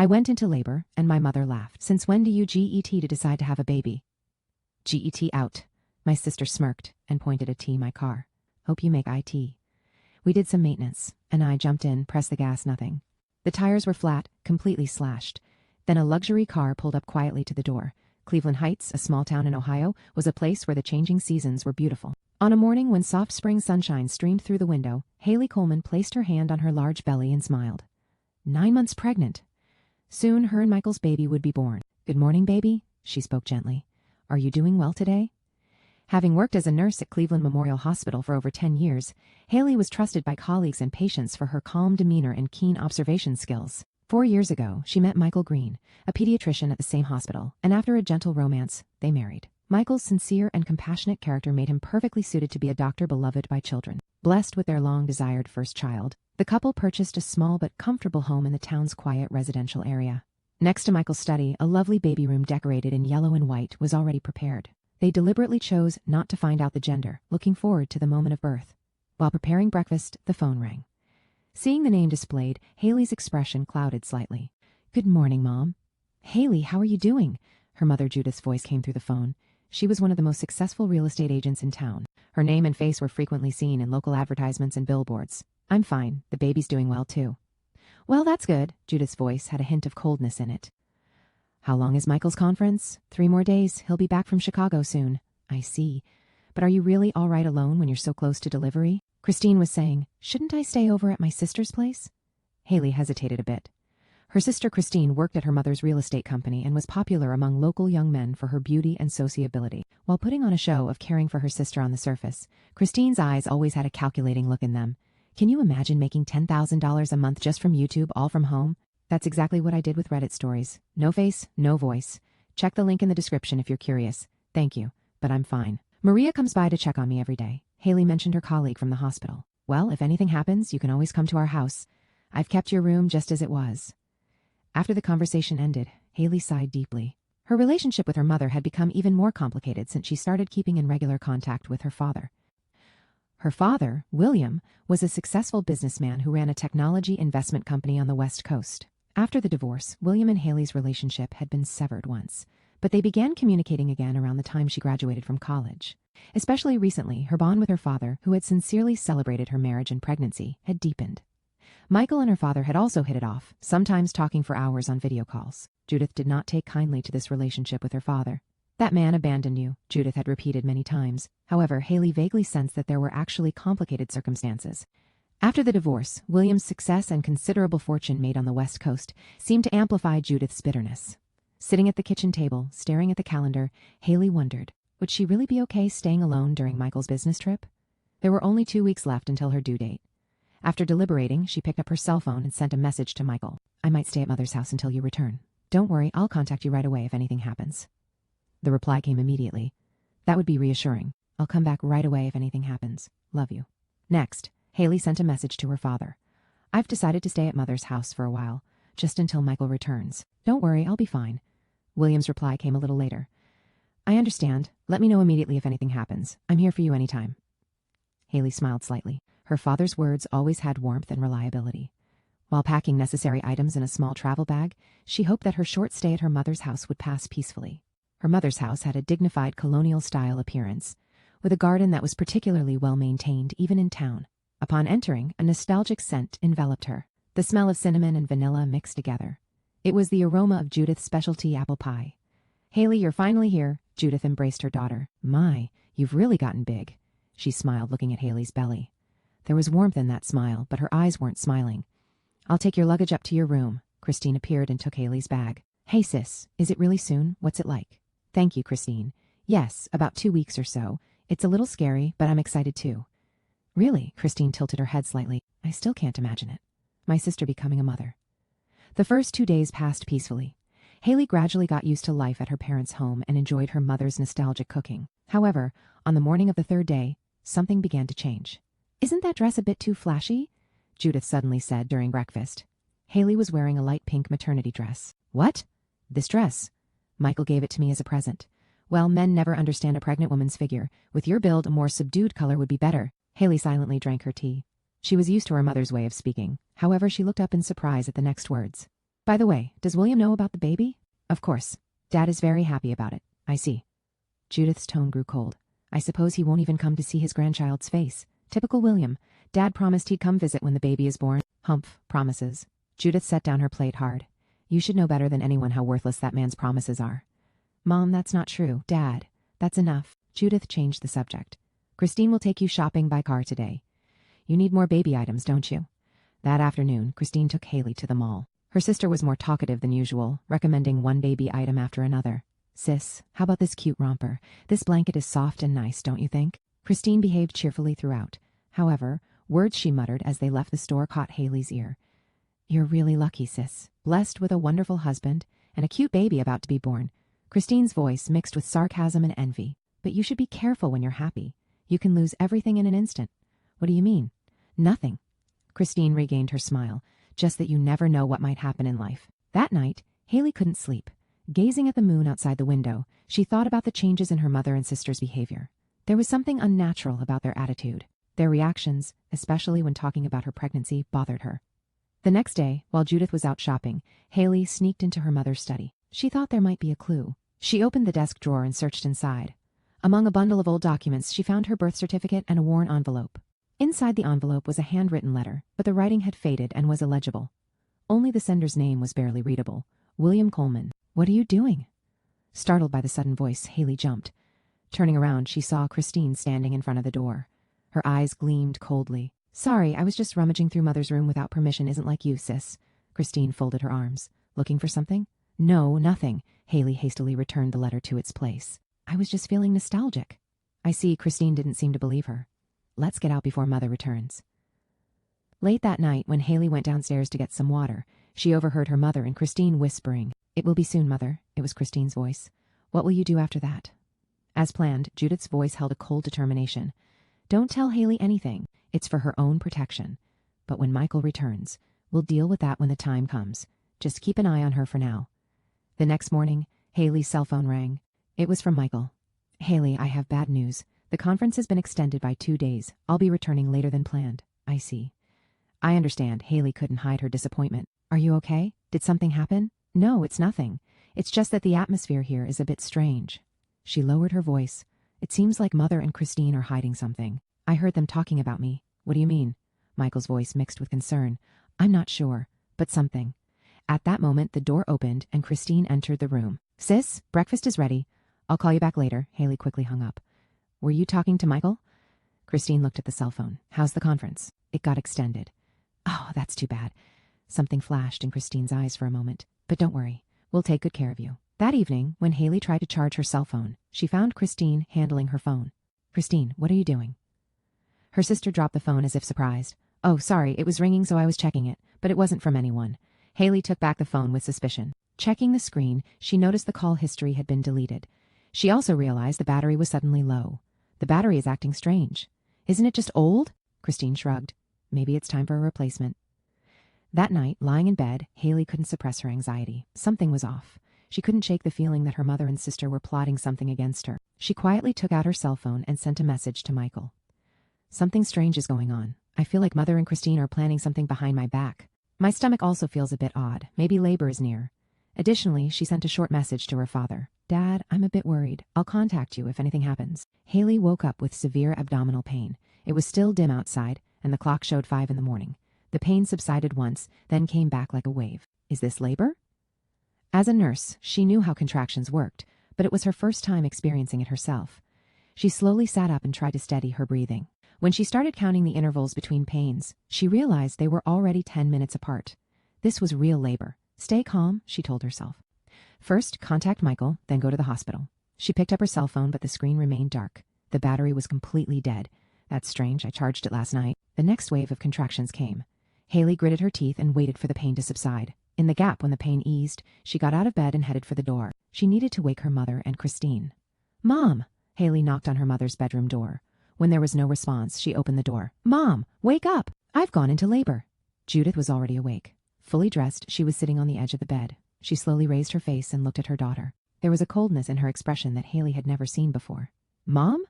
I went into labor, and my mother laughed. Since when do you get to decide to have a baby? Get out. My sister smirked and pointed at my car. Hope you make IT. We did some maintenance, and I jumped in, pressed the gas, nothing. The tires were flat, completely slashed. Then a luxury car pulled up quietly to the door. Cleveland Heights, a small town in Ohio, was a place where the changing seasons were beautiful. On a morning when soft spring sunshine streamed through the window, Haley Coleman placed her hand on her large belly and smiled. 9 months pregnant. Soon her and Michael's baby would be born. Good morning, baby, she spoke gently. Are you doing well today? Having worked as a nurse at Cleveland Memorial Hospital for over 10 years, Haley was trusted by colleagues and patients for her calm demeanor and keen observation skills. 4 years ago, she met Michael Green, a pediatrician at the same hospital, and after a gentle romance, they married. Michael's sincere and compassionate character made him perfectly suited to be a doctor beloved by children. Blessed with their long-desired first child, the couple purchased a small but comfortable home in the town's quiet residential area. Next to Michael's study, a lovely baby room decorated in yellow and white was already prepared. They deliberately chose not to find out the gender, looking forward to the moment of birth. While preparing breakfast, the phone rang. Seeing the name displayed, Haley's expression clouded slightly. Good morning, Mom. Haley, how are you doing? Her mother Judith's voice came through the phone. She was one of the most successful real estate agents in town. Her name and face were frequently seen in local advertisements and billboards. I'm fine. The baby's doing well, too. Well, that's good. Judith's voice had a hint of coldness in it. How long is Michael's conference? 3 more days. He'll be back from Chicago soon. I see. But are you really all right alone when you're so close to delivery? Christine was saying, shouldn't I stay over at my sister's place? Haley hesitated a bit. Her sister Christine worked at her mother's real estate company and was popular among local young men for her beauty and sociability. While putting on a show of caring for her sister on the surface, Christine's eyes always had a calculating look in them. Can you imagine making $10,000 a month just from YouTube, all from home? That's exactly what I did with Reddit stories. No face, no voice. Check the link in the description if you're curious. Thank you, but I'm fine. Maria comes by to check on me every day. Haley mentioned her colleague from the hospital. Well, if anything happens, you can always come to our house. I've kept your room just as it was. After the conversation ended, Haley sighed deeply. Her relationship with her mother had become even more complicated since she started keeping in regular contact with her father. Her father, William, was a successful businessman who ran a technology investment company on the West Coast. After the divorce, William and Haley's relationship had been severed once, but they began communicating again around the time she graduated from college. Especially recently, her bond with her father, who had sincerely celebrated her marriage and pregnancy, had deepened. Michael and her father had also hit it off, sometimes talking for hours on video calls. Judith did not take kindly to this relationship with her father. That man abandoned you, Judith had repeated many times. However, Haley vaguely sensed that there were actually complicated circumstances. After the divorce, William's success and considerable fortune made on the West Coast seemed to amplify Judith's bitterness. Sitting at the kitchen table, staring at the calendar, Haley wondered, would she really be okay staying alone during Michael's business trip? There were only 2 weeks left until her due date. After deliberating, she picked up her cell phone and sent a message to Michael. I might stay at Mother's house until you return. Don't worry, I'll contact you right away if anything happens. The reply came immediately. That would be reassuring. I'll come back right away if anything happens. Love you. Next, Haley sent a message to her father. I've decided to stay at Mother's house for a while, just until Michael returns. Don't worry, I'll be fine. William's reply came a little later. I understand. Let me know immediately if anything happens. I'm here for you anytime. Haley smiled slightly. Her father's words always had warmth and reliability. While packing necessary items in a small travel bag, she hoped that her short stay at her mother's house would pass peacefully. Her mother's house had a dignified colonial-style appearance, with a garden that was particularly well-maintained even in town. Upon entering, a nostalgic scent enveloped her. The smell of cinnamon and vanilla mixed together. It was the aroma of Judith's specialty apple pie. Haley, you're finally here. Judith embraced her daughter. My, you've really gotten big. She smiled, looking at Haley's belly. There was warmth in that smile, but her eyes weren't smiling. I'll take your luggage up to your room. Christine appeared and took Haley's bag. Hey sis, is it really soon? What's it like? Thank you, Christine. Yes, about 2 weeks or so. It's a little scary, but I'm excited too. Really? Christine tilted her head slightly. I still can't imagine it. My sister becoming a mother. The first 2 days passed peacefully. Haley gradually got used to life at her parents' home and enjoyed her mother's nostalgic cooking. However, on the morning of the 3rd day, something began to change. Isn't that dress a bit too flashy? Judith suddenly said during breakfast. Haley was wearing a light pink maternity dress. What? This dress? Michael gave it to me as a present. Well, men never understand a pregnant woman's figure. With your build, a more subdued color would be better. Haley silently drank her tea. She was used to her mother's way of speaking. However, she looked up in surprise at the next words. By the way, does William know about the baby? Of course. Dad is very happy about it. I see. Judith's tone grew cold. I suppose he won't even come to see his grandchild's face. Typical William. Dad promised he'd come visit when the baby is born. Humph, promises. Judith set down her plate hard. You should know better than anyone how worthless that man's promises are. Mom, that's not true. Dad, that's enough. Judith changed the subject. Christine will take you shopping by car today. You need more baby items, don't you? That afternoon, Christine took Haley to the mall. Her sister was more talkative than usual, recommending one baby item after another. Sis, how about this cute romper? This blanket is soft and nice, don't you think? Christine behaved cheerfully throughout. However, words she muttered as they left the store caught Haley's ear. You're really lucky, sis. Blessed with a wonderful husband and a cute baby about to be born. Christine's voice mixed with sarcasm and envy. But you should be careful when you're happy. You can lose everything in an instant. What do you mean? Nothing. Christine regained her smile. Just that you never know what might happen in life. That night, Haley couldn't sleep. Gazing at the moon outside the window, she thought about the changes in her mother and sister's behavior. There was something unnatural about their attitude. Their reactions, especially when talking about her pregnancy, bothered her. The next day, while Judith was out shopping, Haley sneaked into her mother's study. She thought there might be a clue. She opened the desk drawer and searched inside. Among a bundle of old documents, she found her birth certificate and a worn envelope. Inside the envelope was a handwritten letter, but the writing had faded and was illegible. Only the sender's name was barely readable. William Coleman. What are you doing? Startled by the sudden voice, Haley jumped. Turning around, she saw Christine standing in front of the door. Her eyes gleamed coldly. Sorry, I was just rummaging through Mother's room without permission. Isn't like you, sis. Christine folded her arms. Looking for something? No, nothing. Haley hastily returned the letter to its place. I was just feeling nostalgic. I see. Christine didn't seem to believe her. Let's get out before Mother returns. Late that night, when Haley went downstairs to get some water, she overheard her mother and Christine whispering. It will be soon, Mother. It was Christine's voice. What will you do after that? As planned, Judith's voice held a cold determination. Don't tell Haley anything. It's for her own protection. But when Michael returns, we'll deal with that when the time comes. Just keep an eye on her for now. The next morning, Haley's cell phone rang. It was from Michael. Haley, I have bad news. The conference has been extended by 2 days. I'll be returning later than planned. I see. I understand. Haley couldn't hide her disappointment. Are you okay? Did something happen? No, it's nothing. It's just that the atmosphere here is a bit strange. She lowered her voice. It seems like Mother and Christine are hiding something. I heard them talking about me. What do you mean? Michael's voice mixed with concern. I'm not sure, but something. At that moment, the door opened and Christine entered the room. Sis, breakfast is ready. I'll call you back later. Haley quickly hung up. Were you talking to Michael? Christine looked at the cell phone. How's the conference? It got extended. Oh, that's too bad. Something flashed in Christine's eyes for a moment. But don't worry. We'll take good care of you. That evening, when Haley tried to charge her cell phone, she found Christine handling her phone. Christine, what are you doing? Her sister dropped the phone as if surprised. Oh, sorry, it was ringing so I was checking it, but it wasn't from anyone. Haley took back the phone with suspicion. Checking the screen, she noticed the call history had been deleted. She also realized the battery was suddenly low. The battery is acting strange. Isn't it just old? Christine shrugged. Maybe it's time for a replacement. That night, lying in bed, Haley couldn't suppress her anxiety. Something was off. She couldn't shake the feeling that her mother and sister were plotting something against her. She quietly took out her cell phone and sent a message to Michael. Something strange is going on. I feel like Mother and Christine are planning something behind my back. My stomach also feels a bit odd. Maybe labor is near. Additionally, she sent a short message to her father. Dad, I'm a bit worried. I'll contact you if anything happens. Haley woke up with severe abdominal pain. It was still dim outside, and the clock showed 5 in the morning. The pain subsided once, then came back like a wave. Is this labor? As a nurse, she knew how contractions worked, but it was her first time experiencing it herself. She slowly sat up and tried to steady her breathing. When she started counting the intervals between pains, she realized they were already 10 minutes apart. This was real labor. Stay calm, she told herself. First, contact Michael, then go to the hospital. She picked up her cell phone, but the screen remained dark. The battery was completely dead. That's strange, I charged it last night. The next wave of contractions came. Haley gritted her teeth and waited for the pain to subside. In the gap when the pain eased, she got out of bed and headed for the door. She needed to wake her mother and Christine. Mom! Haley knocked on her mother's bedroom door. When there was no response, she opened the door. Mom, wake up! I've gone into labor. Judith was already awake. Fully dressed, she was sitting on the edge of the bed. She slowly raised her face and looked at her daughter. There was a coldness in her expression that Haley had never seen before. Mom?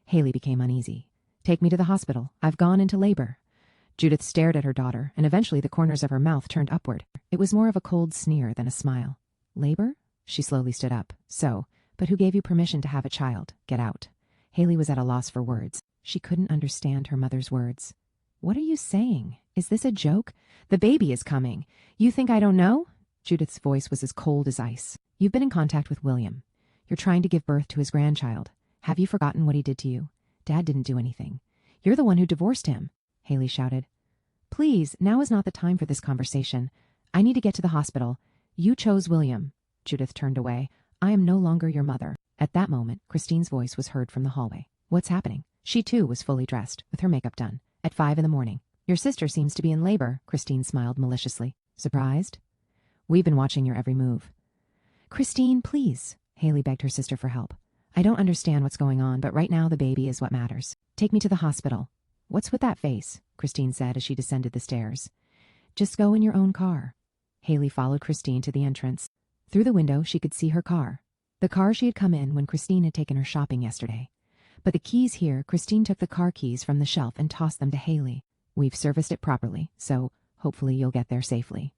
Haley became uneasy. Take me to the hospital. I've gone into labor. Judith stared at her daughter, and eventually the corners of her mouth turned upward. It was more of a cold sneer than a smile. Labor? She slowly stood up. So, but who gave you permission to have a child? Get out. Haley was at a loss for words. She couldn't understand her mother's words. What are you saying? Is this a joke? The baby is coming. You think I don't know? Judith's voice was as cold as ice. You've been in contact with William. You're trying to give birth to his grandchild. Have you forgotten what he did to you? Dad didn't do anything. You're the one who divorced him, Haley shouted. Please, now is not the time for this conversation. I need to get to the hospital. You chose William. Judith turned away. I am no longer your mother. At that moment, Christine's voice was heard from the hallway. What's happening? She too was fully dressed, with her makeup done. At 5 a.m. Your sister seems to be in labor, Christine smiled maliciously. Surprised? We've been watching your every move. Christine, please. Haley begged her sister for help. I don't understand what's going on, but right now the baby is what matters. Take me to the hospital. What's with that face? Christine said as she descended the stairs. Just go in your own car. Haley followed Christine to the entrance. Through the window, she could see her car. The car she had come in when Christine had taken her shopping yesterday. But the keys here, Christine took the car keys from the shelf and tossed them to Haley. We've serviced it properly, so hopefully you'll get there safely.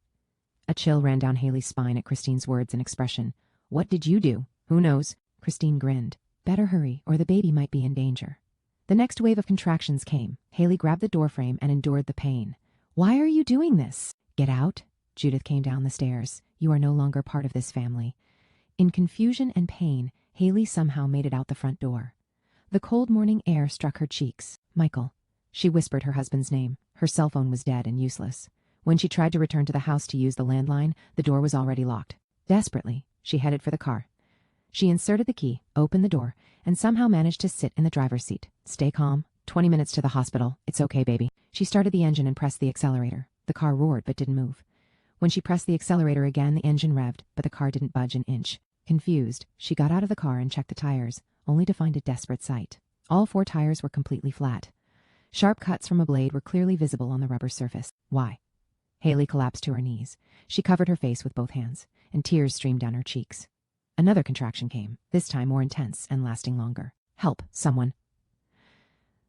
A chill ran down Haley's spine at Christine's words and expression. What did you do? Who knows? Christine grinned. Better hurry, or the baby might be in danger. The next wave of contractions came. Haley grabbed the doorframe and endured the pain. Why are you doing this? Get out. Judith came down the stairs. You are no longer part of this family. In confusion and pain, Haley somehow made it out the front door. The cold morning air struck her cheeks. Michael. She whispered her husband's name. Her cell phone was dead and useless. When she tried to return to the house to use the landline, the door was already locked. Desperately, she headed for the car. She inserted the key, opened the door, and somehow managed to sit in the driver's seat. Stay calm. 20 minutes to the hospital. It's okay, baby. She started the engine and pressed the accelerator. The car roared but didn't move. When she pressed the accelerator again, the engine revved, but the car didn't budge an inch. Confused, she got out of the car and checked the tires, only to find a desperate sight. All 4 tires were completely flat. Sharp cuts from a blade were clearly visible on the rubber surface. Why? Haley collapsed to her knees. She covered her face with both hands, and tears streamed down her cheeks. Another contraction came, this time more intense and lasting longer. Help, someone.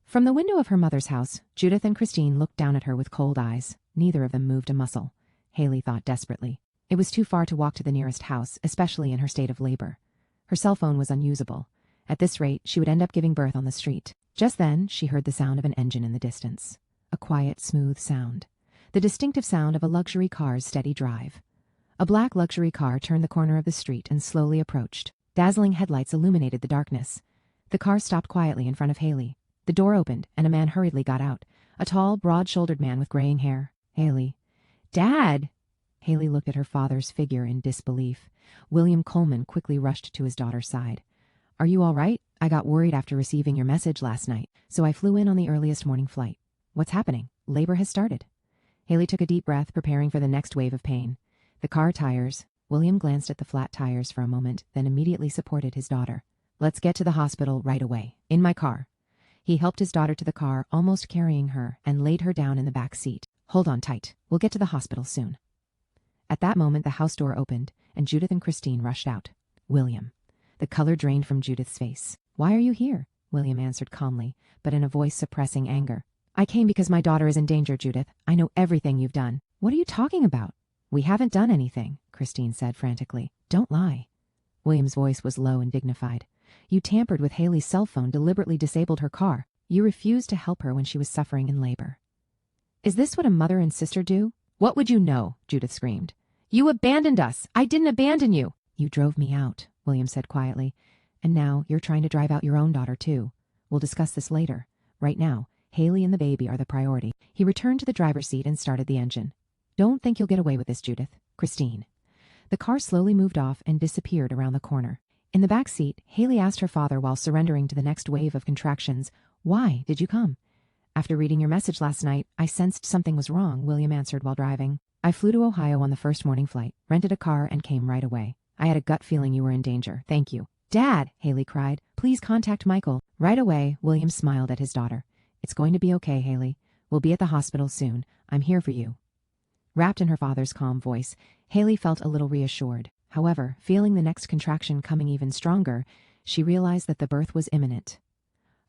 From the window of her mother's house, Judith and Christine looked down at her with cold eyes. Neither of them moved a muscle. Haley thought desperately. It was too far to walk to the nearest house, especially in her state of labor. Her cell phone was unusable. At this rate, she would end up giving birth on the street. Just then, she heard the sound of an engine in the distance. A quiet, smooth sound. The distinctive sound of a luxury car's steady drive. A black luxury car turned the corner of the street and slowly approached. Dazzling headlights illuminated the darkness. The car stopped quietly in front of Haley. The door opened, and a man hurriedly got out. A tall, broad-shouldered man with graying hair. Haley. Dad! Haley looked at her father's figure in disbelief. William Coleman quickly rushed to his daughter's side. Are you all right? I got worried after receiving your message last night, so I flew in on the earliest morning flight. What's happening? Labor has started. Haley took a deep breath, preparing for the next wave of pain. The car tires. William glanced at the flat tires for a moment, then immediately supported his daughter. Let's get to the hospital right away. In my car. He helped his daughter to the car, almost carrying her, and laid her down in the back seat. Hold on tight. We'll get to the hospital soon. At that moment, the house door opened, and Judith and Christine rushed out. William. The color drained from Judith's face. Why are you here? William answered calmly, but in a voice suppressing anger. I came because my daughter is in danger, Judith. I know everything you've done. What are you talking about? We haven't done anything, Christine said frantically. Don't lie. William's voice was low and dignified. You tampered with Haley's cell phone, deliberately disabled her car. You refused to help her when she was suffering in labor. Is this what a mother and sister do? What would you know? Judith screamed. You abandoned us. I didn't abandon you. You drove me out, William said quietly. And now you're trying to drive out your own daughter, too. We'll discuss this later. Right now, Haley and the baby are the priority. He returned to the driver's seat and started the engine. Don't think you'll get away with this, Judith. Christine. The car slowly moved off and disappeared around the corner. In the back seat, Haley asked her father while surrendering to the next wave of contractions, Why did you come? After reading your message last night, I sensed something was wrong, William answered while driving. I flew to Ohio on the first morning flight, rented a car, and came right away. I had a gut feeling you were in danger. Thank you. Dad, Haley cried. Please contact Michael. Right away, William smiled at his daughter. It's going to be okay, Haley. We'll be at the hospital soon. I'm here for you. Wrapped in her father's calm voice, Haley felt a little reassured. However, feeling the next contraction coming even stronger, she realized that the birth was imminent.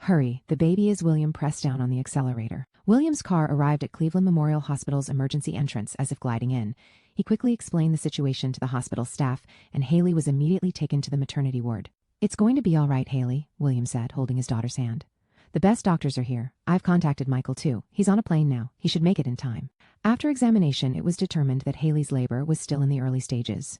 Hurry, the baby is. William pressed down on the accelerator. William's car arrived at Cleveland Memorial Hospital's emergency entrance as if gliding in. He quickly explained the situation to the hospital staff, and Haley was immediately taken to the maternity ward. It's going to be all right, Haley, William said, holding his daughter's hand. The best doctors are here. I've contacted Michael too. He's on a plane now. He should make it in time. After examination, it was determined that Haley's labor was still in the early stages.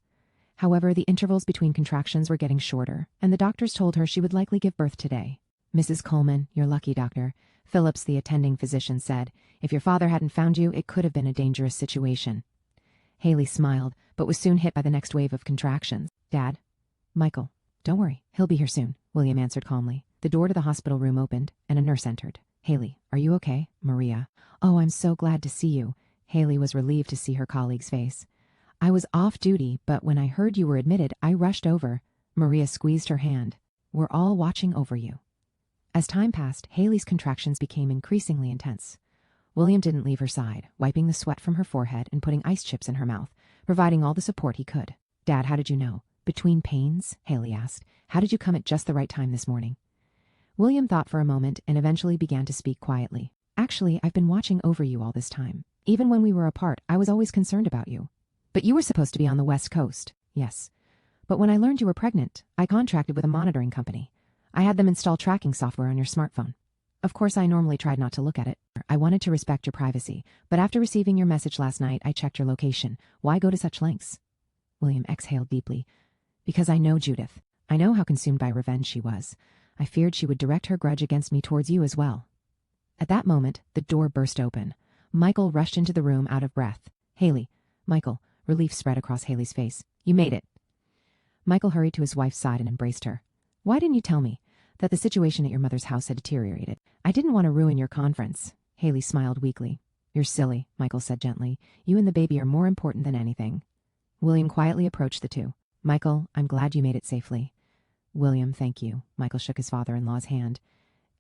However, the intervals between contractions were getting shorter, and the doctors told her she would likely give birth today. Mrs. Coleman, you're lucky, Doctor. Phillips, the attending physician, said. If your father hadn't found you, it could have been a dangerous situation. Haley smiled, but was soon hit by the next wave of contractions. Dad? Michael, don't worry. He'll be here soon, William answered calmly. The door to the hospital room opened, and a nurse entered. Haley, are you okay? Maria. Oh, I'm so glad to see you. Haley was relieved to see her colleague's face. I was off duty, but when I heard you were admitted, I rushed over. Maria squeezed her hand. We're all watching over you. As time passed, Haley's contractions became increasingly intense. William didn't leave her side, wiping the sweat from her forehead and putting ice chips in her mouth, providing all the support he could. Dad, how did you know? Between pains? Haley asked. How did you come at just the right time this morning? William thought for a moment and eventually began to speak quietly. Actually, I've been watching over you all this time. Even when we were apart, I was always concerned about you. But you were supposed to be on the West Coast. Yes. But when I learned you were pregnant, I contracted with a monitoring company. I had them install tracking software on your smartphone. Of course, I normally tried not to look at it. I wanted to respect your privacy, but after receiving your message last night, I checked your location. Why go to such lengths? William exhaled deeply. Because I know Judith. I know how consumed by revenge she was. I feared she would direct her grudge against me towards you as well. At that moment, the door burst open. Michael rushed into the room out of breath. Haley, Michael, relief spread across Haley's face. You made it. Michael hurried to his wife's side and embraced her. Why didn't you tell me that the situation at your mother's house had deteriorated? I didn't want to ruin your conference. Haley smiled weakly. You're silly, Michael said gently. You and the baby are more important than anything. William quietly approached the two. Michael, I'm glad you made it safely. William, thank you. Michael shook his father-in-law's hand.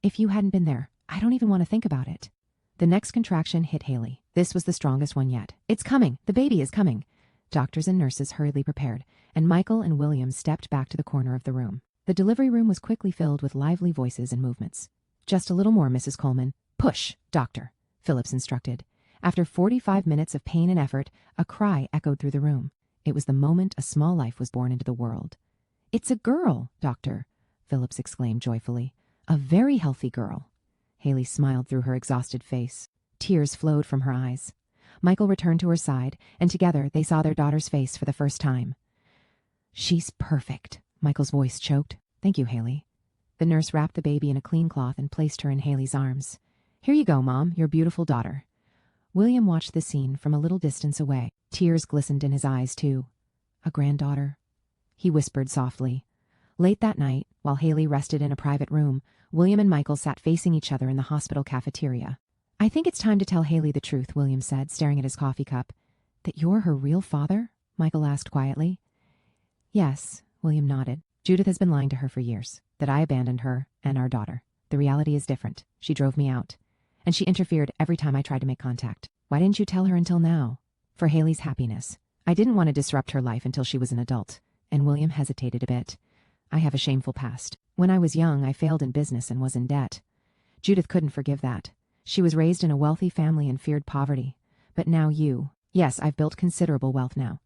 If you hadn't been there, I don't even want to think about it. The next contraction hit Haley. This was the strongest one yet. It's coming. The baby is coming. Doctors and nurses hurriedly prepared, and Michael and William stepped back to the corner of the room. The delivery room was quickly filled with lively voices and movements. Just a little more, Mrs. Coleman. Push, doctor, Phillips instructed. After 45 minutes of pain and effort, a cry echoed through the room. It was the moment a small life was born into the world. It's a girl, doctor, Phillips exclaimed joyfully. A very healthy girl. Haley smiled through her exhausted face. Tears flowed from her eyes. Michael returned to her side, and together they saw their daughter's face for the first time. She's perfect. Michael's voice choked. Thank you, Haley. The nurse wrapped the baby in a clean cloth and placed her in Haley's arms. Here you go, Mom, your beautiful daughter. William watched the scene from a little distance away. Tears glistened in his eyes, too. A granddaughter, he whispered softly. Late that night, while Haley rested in a private room, William and Michael sat facing each other in the hospital cafeteria. I think it's time to tell Haley the truth, William said, staring at his coffee cup. That you're her real father? Michael asked quietly. Yes, William nodded. Judith has been lying to her for years, that I abandoned her and our daughter. The reality is different. She drove me out, and she interfered every time I tried to make contact. Why didn't you tell her until now? For Haley's happiness. I didn't want to disrupt her life until she was an adult, and William hesitated a bit. I have a shameful past. When I was young, I failed in business and was in debt. Judith couldn't forgive that. She was raised in a wealthy family and feared poverty. But now you. Yes, I've built considerable wealth now.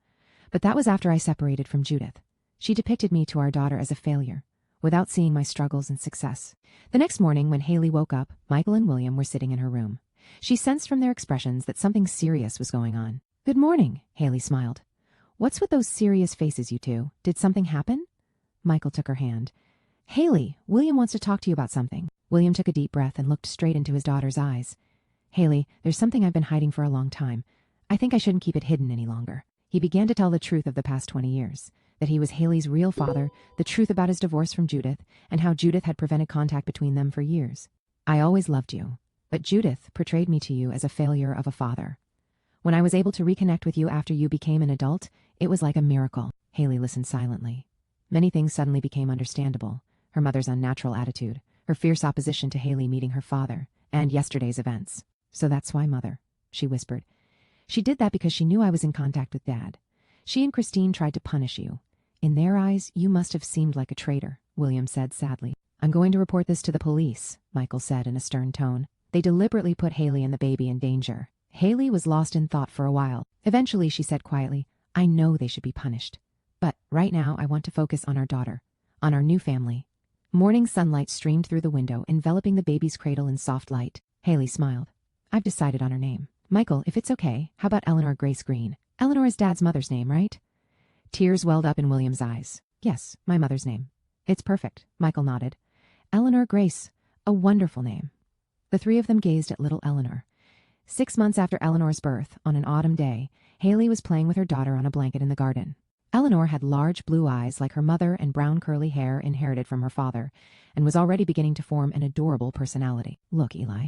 But that was after I separated from Judith. She depicted me to our daughter as a failure, without seeing my struggles and success. The next morning, when Haley woke up, Michael and William were sitting in her room. She sensed from their expressions that something serious was going on. Good morning, Haley smiled. What's with those serious faces, you two? Did something happen? Michael took her hand. Haley, William wants to talk to you about something. William took a deep breath and looked straight into his daughter's eyes. Haley, there's something I've been hiding for a long time. I think I shouldn't keep it hidden any longer. He began to tell the truth of the past 20 years. That he was Haley's real father, the truth about his divorce from Judith, and how Judith had prevented contact between them for years. I always loved you, but Judith portrayed me to you as a failure of a father. When I was able to reconnect with you after you became an adult, it was like a miracle. Haley listened silently. Many things suddenly became understandable. Her mother's unnatural attitude, her fierce opposition to Haley meeting her father, and yesterday's events. So that's why, Mother, she whispered. She did that because she knew I was in contact with Dad. She and Christine tried to punish you. In their eyes, you must have seemed like a traitor, William said sadly. I'm going to report this to the police, Michael said in a stern tone. They deliberately put Haley and the baby in danger. Haley was lost in thought for a while. Eventually, she said quietly, I know they should be punished. But right now, I want to focus on our daughter, on our new family. Morning sunlight streamed through the window, enveloping the baby's cradle in soft light. Haley smiled. I've decided on her name. Michael, if it's okay, how about Eleanor Grace Green? Eleanor is Dad's mother's name, right? Tears welled up in William's eyes. Yes, my mother's name. It's perfect, Michael nodded. Eleanor Grace, a wonderful name. The three of them gazed at little Eleanor. 6 months after Eleanor's birth, on an autumn day, Haley was playing with her daughter on a blanket in the garden. Eleanor had large blue eyes like her mother and brown curly hair inherited from her father, and was already beginning to form an adorable personality. Look, Eli.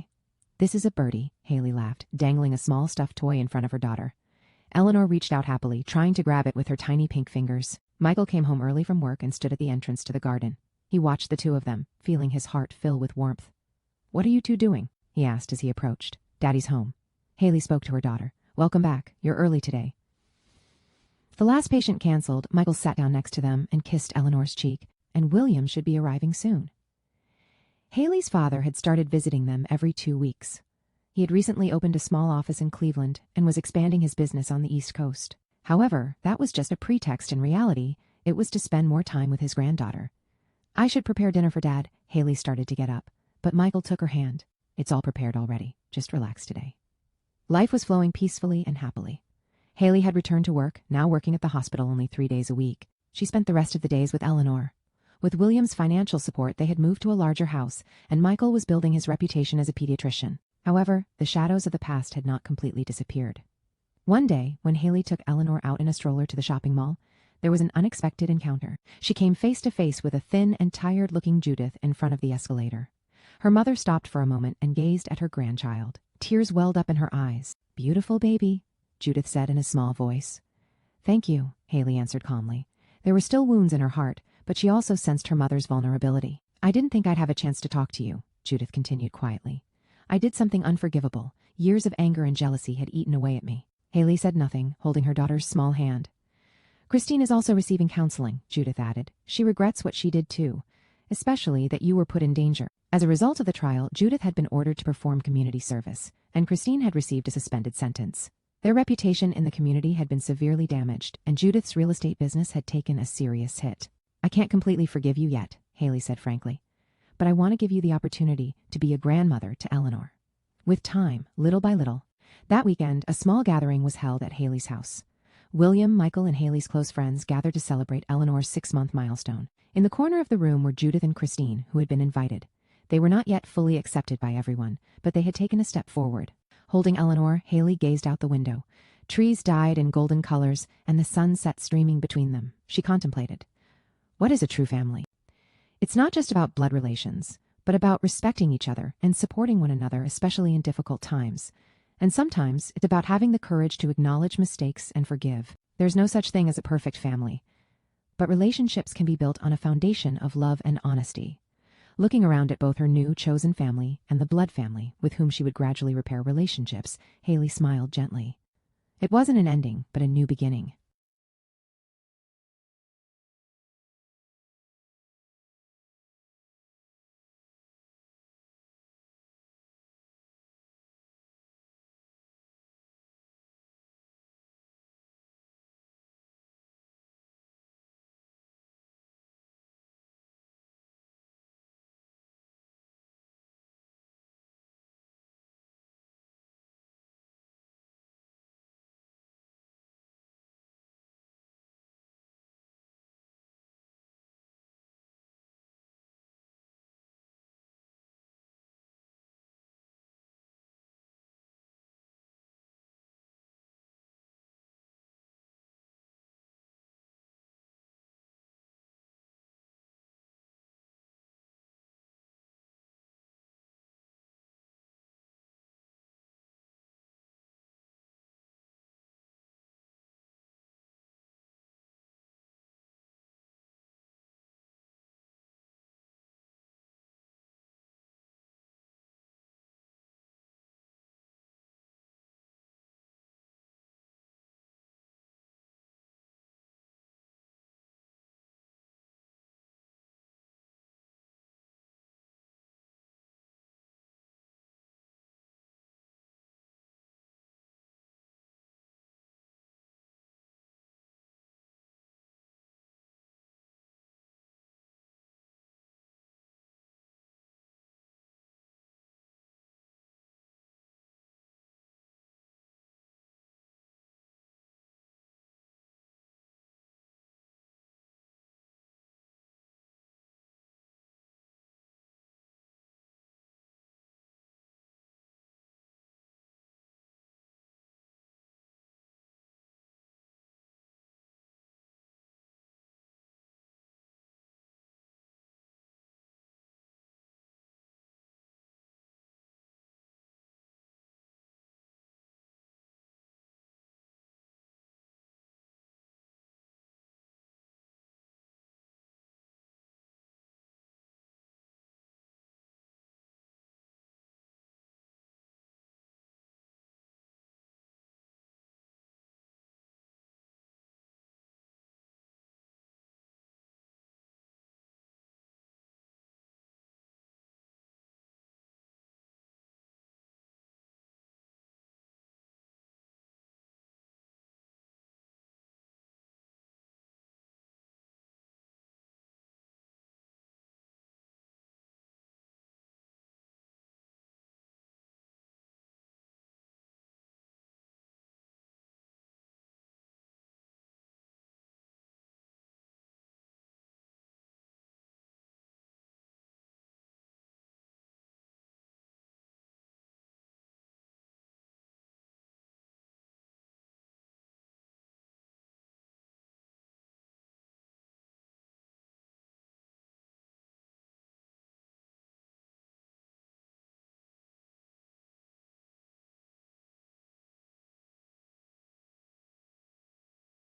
This is a birdie, Haley laughed, dangling a small stuffed toy in front of her daughter. Eleanor reached out happily, trying to grab it with her tiny pink fingers. Michael came home early from work and stood at the entrance to the garden. He watched the two of them, feeling his heart fill with warmth. What are you two doing? He asked as he approached. Daddy's home. Haley spoke to her daughter. Welcome back. You're early today. The last patient canceled, Michael sat down next to them and kissed Eleanor's cheek, and William should be arriving soon. Haley's father had started visiting them every 2 weeks. He had recently opened a small office in Cleveland and was expanding his business on the East Coast. However, that was just a pretext. In reality, it was to spend more time with his granddaughter. I should prepare dinner for Dad. Haley started to get up, but Michael took her hand. It's all prepared already. Just relax today. Life was flowing peacefully and happily. Haley had returned to work, now working at the hospital only 3 days a week. She spent the rest of the days with Eleanor. With William's financial support, they had moved to a larger house, and Michael was building his reputation as a pediatrician. However, the shadows of the past had not completely disappeared. One day, when Haley took Eleanor out in a stroller to the shopping mall, there was an unexpected encounter. She came face to face with a thin and tired-looking Judith in front of the escalator. Her mother stopped for a moment and gazed at her grandchild. Tears welled up in her eyes. Beautiful baby, Judith said in a small voice. Thank you, Haley answered calmly. There were still wounds in her heart, but she also sensed her mother's vulnerability. I didn't think I'd have a chance to talk to you, Judith continued quietly. I did something unforgivable. Years of anger and jealousy had eaten away at me. Haley said nothing, holding her daughter's small hand. Christine is also receiving counseling, Judith added. She regrets what she did too, especially that you were put in danger. As a result of the trial, Judith had been ordered to perform community service, and Christine had received a suspended sentence. Their reputation in the community had been severely damaged, and Judith's real estate business had taken a serious hit. I can't completely forgive you yet, Haley said frankly, but I want to give you the opportunity to be a grandmother to Eleanor. With time, little by little. That weekend, a small gathering was held at Haley's house. William, Michael, and Haley's close friends gathered to celebrate Eleanor's 6-month milestone. In the corner of the room were Judith and Christine, who had been invited. They were not yet fully accepted by everyone, but they had taken a step forward. Holding Eleanor, Haley gazed out the window. Trees dyed in golden colors, and the sun set streaming between them. She contemplated. What is a true family? It's not just about blood relations, but about respecting each other and supporting one another, especially in difficult times. And sometimes it's about having the courage to acknowledge mistakes and forgive. There's no such thing as a perfect family, but relationships can be built on a foundation of love and honesty. Looking around at both her new chosen family and the blood family with whom she would gradually repair relationships, Haley smiled gently. It wasn't an ending, but a new beginning.